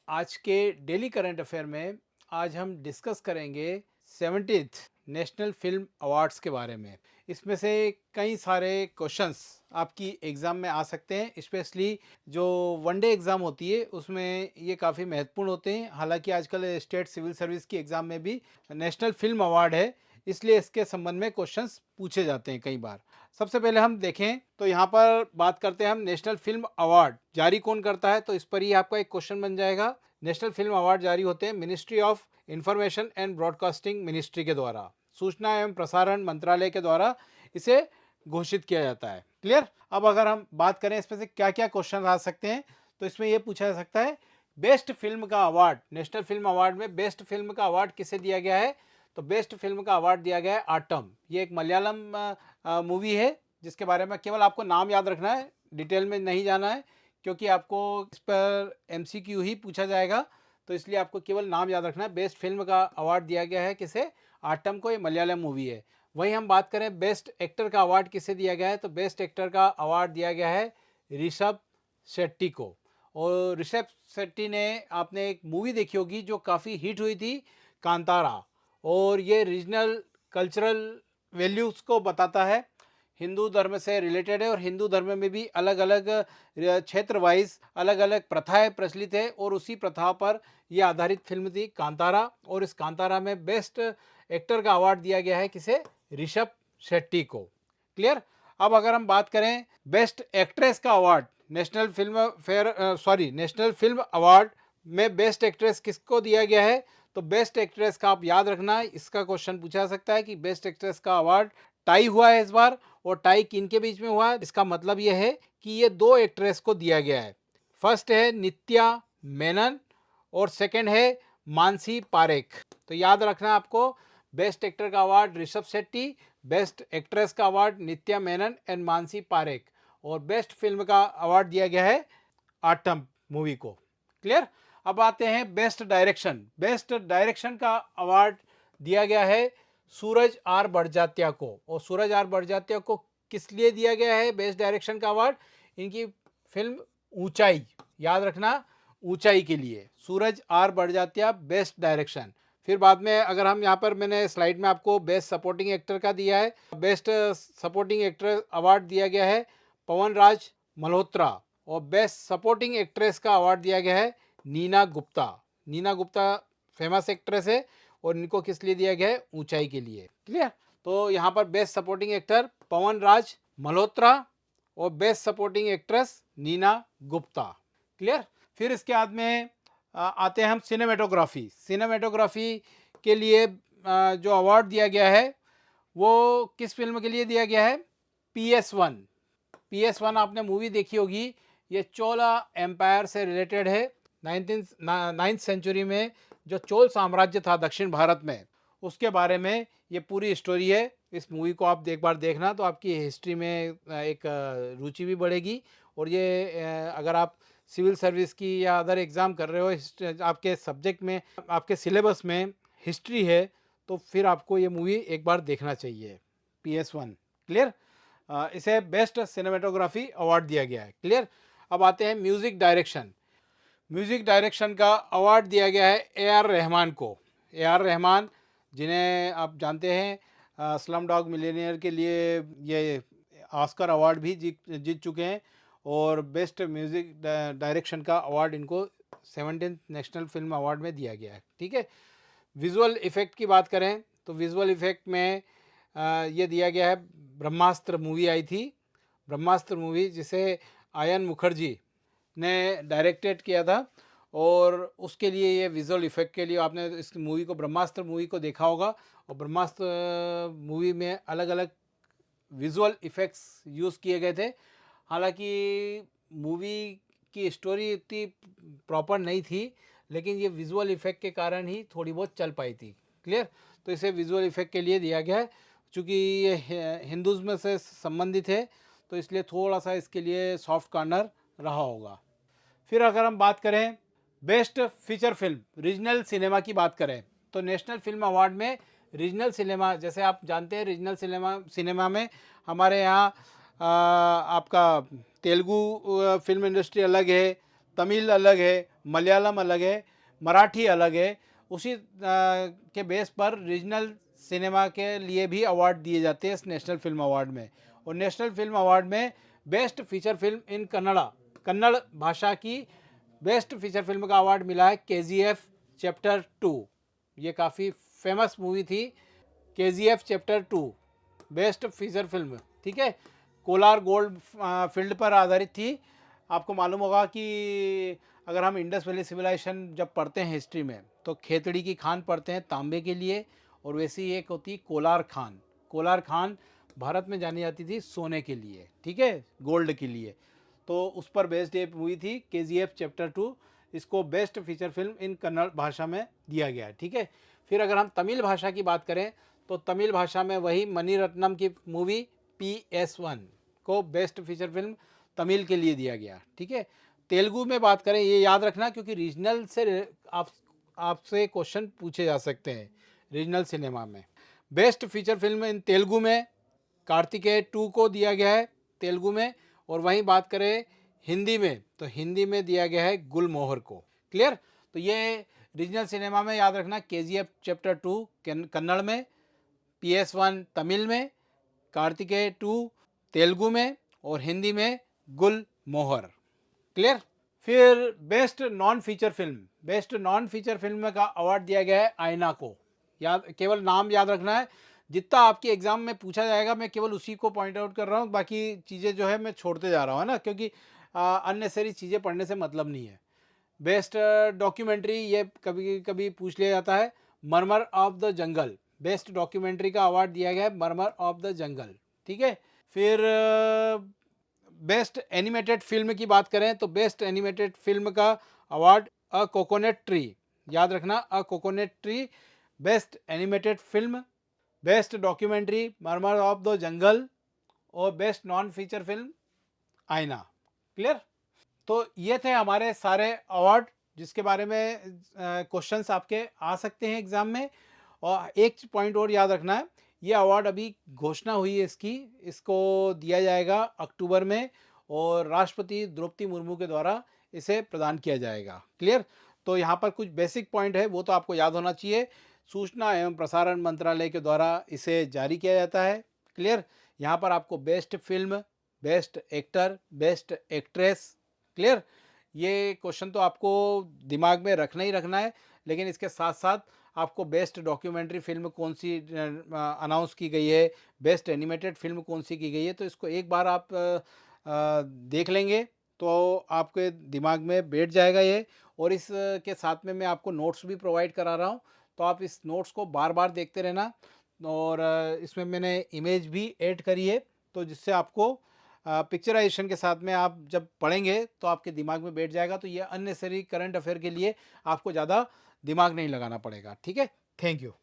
आज के daily current affair में आज हम डिस्कस करेंगे 70th नेशनल फिल्म अवार्ड्स के बारे में। इसमें से कई सारे क्वेश्चंस आपकी एग्ज़ाम में आ सकते हैं, स्पेशली जो वनडे एग्ज़ाम होती है उसमें ये काफ़ी महत्वपूर्ण होते हैं। हालांकि आजकल स्टेट सिविल सर्विस की एग्ज़ाम में भी नेशनल फिल्म अवार्ड है, इसलिए इसके संबंध में क्वेश्चंस पूछे जाते हैं कई बार। सबसे पहले हम देखें तो यहाँ पर बात करते हैं हम नेशनल फिल्म अवार्ड जारी कौन करता है, तो इस पर ही आपका एक क्वेश्चन बन जाएगा। नेशनल फिल्म अवार्ड जारी होते हैं ministry of information and broadcasting ministry के द्वारा, सूचना एवं प्रसारण मंत्रालय के द्वारा इसे घोषित किया जाता है। क्लियर। अब अगर हम बात करें इसमें से क्या क्या क्वेश्चन आ सकते हैं, तो इसमें यह पूछा जा सकता है बेस्ट फिल्म का अवार्ड, नेशनल फिल्म अवार्ड में बेस्ट फिल्म का अवार्ड किसे दिया गया है, तो बेस्ट फिल्म का अवार्ड दिया गया है आटम। ये एक मलयालम मूवी है जिसके बारे में केवल आपको नाम याद रखना है, डिटेल में नहीं जाना है, क्योंकि आपको इस पर एमसीक्यू ही पूछा जाएगा, तो इसलिए आपको केवल नाम याद रखना है। बेस्ट फिल्म का अवार्ड दिया गया है किसे, आटम को। ये मलयालम मूवी है। वहीं हम बात करें बेस्ट एक्टर का अवार्ड किसे दिया गया है, तो बेस्ट एक्टर का अवार्ड दिया गया है ऋषभ शेट्टी को। और ऋषभ शेट्टी ने, आपने एक मूवी देखी होगी जो काफ़ी हिट हुई थी, कांतारा, और ये रीजनल कल्चरल वैल्यूज़ को बताता है, हिंदू धर्म से रिलेटेड है, और हिंदू धर्म में भी अलग अलग क्षेत्र वाइज अलग अलग प्रथाएं प्रचलित है, और उसी प्रथा पर यह आधारित फिल्म थी कांतारा। और इस कांतारा में बेस्ट एक्टर का अवार्ड दिया गया है किसे, ऋषभ शेट्टी को। क्लियर। अब अगर हम बात करें बेस्ट एक्ट्रेस का अवार्ड, नेशनल फिल्म अवार्ड में बेस्ट एक्ट्रेस किसको दिया गया है, तो बेस्ट एक्ट्रेस का आप याद रखना, इसका क्वेश्चन पूछा सकता है कि बेस्ट एक्ट्रेस का अवार्ड टाई हुआ है इस बार, और टाई किन के बीच में हुआ है, इसका मतलब यह है कि ये दो एक्ट्रेस को दिया गया है। फर्स्ट है नित्या मेनन और सेकंड है मानसी पारेख। तो याद रखना आपको, बेस्ट एक्टर का award Rishabh Shetty, best actress का अवार्ड नित्या मेनन एंड मानसी पारेख, और बेस्ट फिल्म का अवार्ड दिया गया है आटम मूवी को। क्लियर। अब आते हैं बेस्ट डायरेक्शन। बेस्ट डायरेक्शन का अवार्ड दिया गया है सूरज आर बड़जात्या को। और सूरज आर बड़जात्या को किस लिए दिया गया है बेस्ट डायरेक्शन का अवार्ड, इनकी फिल्म ऊंचाई, याद रखना, ऊंचाई के लिए सूरज आर बड़जात्या बेस्ट डायरेक्शन। फिर बाद में अगर हम यहाँ पर, मैंने स्लाइड में आपको बेस्ट सपोर्टिंग एक्टर का दिया है, बेस्ट सपोर्टिंग एक्टर अवार्ड दिया गया है पवन राज मल्होत्रा, और बेस्ट सपोर्टिंग एक्ट्रेस का अवार्ड दिया गया है नीना गुप्ता। नीना गुप्ता फेमस एक्ट्रेस है, और इनको किस लिए दिया गया है, ऊंचाई के लिए। क्लियर। तो यहाँ पर best supporting actor Pawan Raj Malhotra और best supporting actress Neena Gupta. Clear. फिर इसके बाद में आते हैं हम सिनेमेटोग्राफी। सिनेमेटोग्राफी के लिए जो अवार्ड दिया गया है वो किस फिल्म के लिए दिया गया है, PS1। PS1 आपने मूवी देखी होगी, ये चोला एम्पायर से रिलेटेड है। 9th सेंचुरी में जो चोल साम्राज्य था दक्षिण भारत में, उसके बारे में ये पूरी स्टोरी है। इस मूवी को आप एक बार देखना तो आपकी हिस्ट्री में एक रुचि भी बढ़ेगी, और ये अगर आप सिविल सर्विस की या अदर एग्ज़ाम कर रहे हो, आपके सब्जेक्ट में, आपके सिलेबस में हिस्ट्री है, तो फिर आपको ये मूवी एक बार देखना चाहिए, PS1। क्लियर। इसे बेस्ट सिनेमेटोग्राफी अवार्ड दिया गया है। क्लियर। अब आते हैं म्यूज़िक डायरेक्शन। म्यूज़िक डायरेक्शन का अवार्ड दिया गया है A R रहमान को। A R रहमान, जिन्हें आप जानते हैं स्लम डॉग मिलियनेयर के लिए ये ऑस्कर अवार्ड भी जीत चुके हैं, और बेस्ट म्यूज़िक डायरेक्शन का अवार्ड इनको 17th नेशनल फिल्म अवार्ड में दिया गया है। ठीक है। विजुअल इफ़ेक्ट की बात करें तो विजुअल इफ़ेक्ट में ये दिया गया है, ब्रह्मास्त्र मूवी आई थी, ब्रह्मास्त्र मूवी जिसे आयन मुखर्जी ने डायरेक्टेड किया था, और उसके लिए ये विजुअल इफ़ेक्ट के लिए आपने इस मूवी को, ब्रह्मास्त्र मूवी को देखा होगा, और ब्रह्मास्त्र मूवी में अलग अलग विजुअल इफ़ेक्ट्स यूज़ किए गए थे। हालांकि मूवी की स्टोरी इतनी प्रॉपर नहीं थी, लेकिन ये विजुअल इफ़ेक्ट के कारण ही थोड़ी बहुत चल पाई थी। क्लियर। तो इसे विजुअल इफ़ेक्ट के लिए दिया गया है, चूँकि ये हिंदुज़्म से संबंधित है, तो इसलिए थोड़ा सा इसके लिए सॉफ्ट कॉर्नर रहा होगा। फिर अगर हम बात करें best feature film, regional cinema की बात करें, तो नेशनल फिल्म अवार्ड में रीजनल सिनेमा, जैसे आप जानते हैं रीजनल सिनेमा में हमारे यहाँ आपका तेलुगु फिल्म इंडस्ट्री अलग है, तमिल अलग है, मलयालम अलग है, मराठी अलग है, उसी के बेस पर रीजनल सिनेमा के लिए भी अवार्ड दिए जाते हैं इस नेशनल फिल्म अवार्ड में। और नेशनल फिल्म अवार्ड में best feature film in Kannada, Kannada भाषा की बेस्ट फीचर फिल्म का अवार्ड मिला है केजीएफ चैप्टर 2। ये काफ़ी फेमस मूवी थी, KGF chapter 2 best feature film, ठीक है। कोलार गोल्ड फील्ड पर आधारित थी। आपको मालूम होगा कि अगर हम इंडस वैली सिविलाइजेशन जब पढ़ते हैं हिस्ट्री में, तो खेतड़ी की खान पढ़ते हैं तांबे के लिए, और वैसी ही एक होती कोलार खान। कोलार खान भारत में जानी जाती थी सोने के लिए, ठीक है, गोल्ड के लिए। तो उस पर बेस्ड एक मूवी थी केजीएफ चैप्टर 2। इसको best feature film in Kannada भाषा में दिया गया है, ठीक है। फिर अगर हम तमिल भाषा की बात करें, तो तमिल भाषा में वही मणिरत्नम की मूवी PS1 को बेस्ट फीचर फिल्म तमिल के लिए दिया गया, ठीक है। तेलुगु में बात करें, ये याद रखना क्योंकि रीजनल से आपसे क्वेश्चन पूछे जा सकते हैं रीजनल सिनेमा में। Best feature film in Telugu में कार्तिकेय 2 को दिया गया है तेलुगु में। और वहीं बात करें हिंदी में, तो हिंदी में दिया गया है गुलमोहर को। क्लियर। तो ये रीजनल सिनेमा में याद रखना, केजीएफ चैप्टर 2 कन्नड़ में, PS1 तमिल में, कार्तिकेय 2 तेलुगु में, और हिंदी में गुलमोहर। क्लियर। फिर best non feature film, best non feature film का अवार्ड दिया गया है आईना को। याद, केवल नाम याद रखना है, जितना आपके एग्जाम में पूछा जाएगा मैं केवल उसी को पॉइंट आउट कर रहा हूँ, बाकी चीज़ें जो है मैं छोड़ते जा रहा हूँ, है ना, क्योंकि अननेसेसरी चीज़ें पढ़ने से मतलब नहीं है। बेस्ट डॉक्यूमेंट्री, ये कभी कभी पूछ लिया जाता है, murmur of the jungle, best documentary का अवार्ड दिया गया है मरमर ऑफ द जंगल, ठीक है। फिर बेस्ट एनिमेटेड फिल्म की बात करें, तो बेस्ट एनिमेटेड फिल्म का अवार्ड अ कोकोनट ट्री, याद रखना, a coconut tree best animated film. Best documentary murmur of the jungle, और best non feature film Ayena. Clear. तो ये थे हमारे सारे अवार्ड जिसके बारे में क्वेश्चंस आपके आ सकते हैं एग्जाम में। और एक पॉइंट और याद रखना है, ये अवार्ड अभी घोषणा हुई है इसकी, इसको दिया जाएगा अक्टूबर में, और राष्ट्रपति द्रौपदी मुर्मू के द्वारा इसे प्रदान किया जाएगा। क्लियर। तो यहाँ पर कुछ बेसिक पॉइंट है वो तो आपको याद होना चाहिए। सूचना एवं प्रसारण मंत्रालय के द्वारा इसे जारी किया जाता है। क्लियर। यहाँ पर आपको best film, best actor, best actress, clear, ये क्वेश्चन तो आपको दिमाग में रखना ही रखना है। लेकिन इसके साथ साथ आपको बेस्ट डॉक्यूमेंट्री फिल्म कौन सी अनाउंस की गई है, बेस्ट एनिमेटेड फिल्म कौन सी की गई है, तो इसको एक बार आप देख लेंगे तो आपके दिमाग में बैठ जाएगा ये। और इस के साथ में मैं आपको नोट्स भी प्रोवाइड करा रहा हूँ, तो आप इस नोट्स को बार बार देखते रहना। और इसमें मैंने इमेज भी ऐड करी है, तो जिससे आपको पिक्चराइजेशन के साथ में आप जब पढ़ेंगे तो आपके दिमाग में बैठ जाएगा। तो ये अननेसेसरी करंट अफेयर के लिए आपको ज़्यादा दिमाग नहीं लगाना पड़ेगा, ठीक है। Thank you.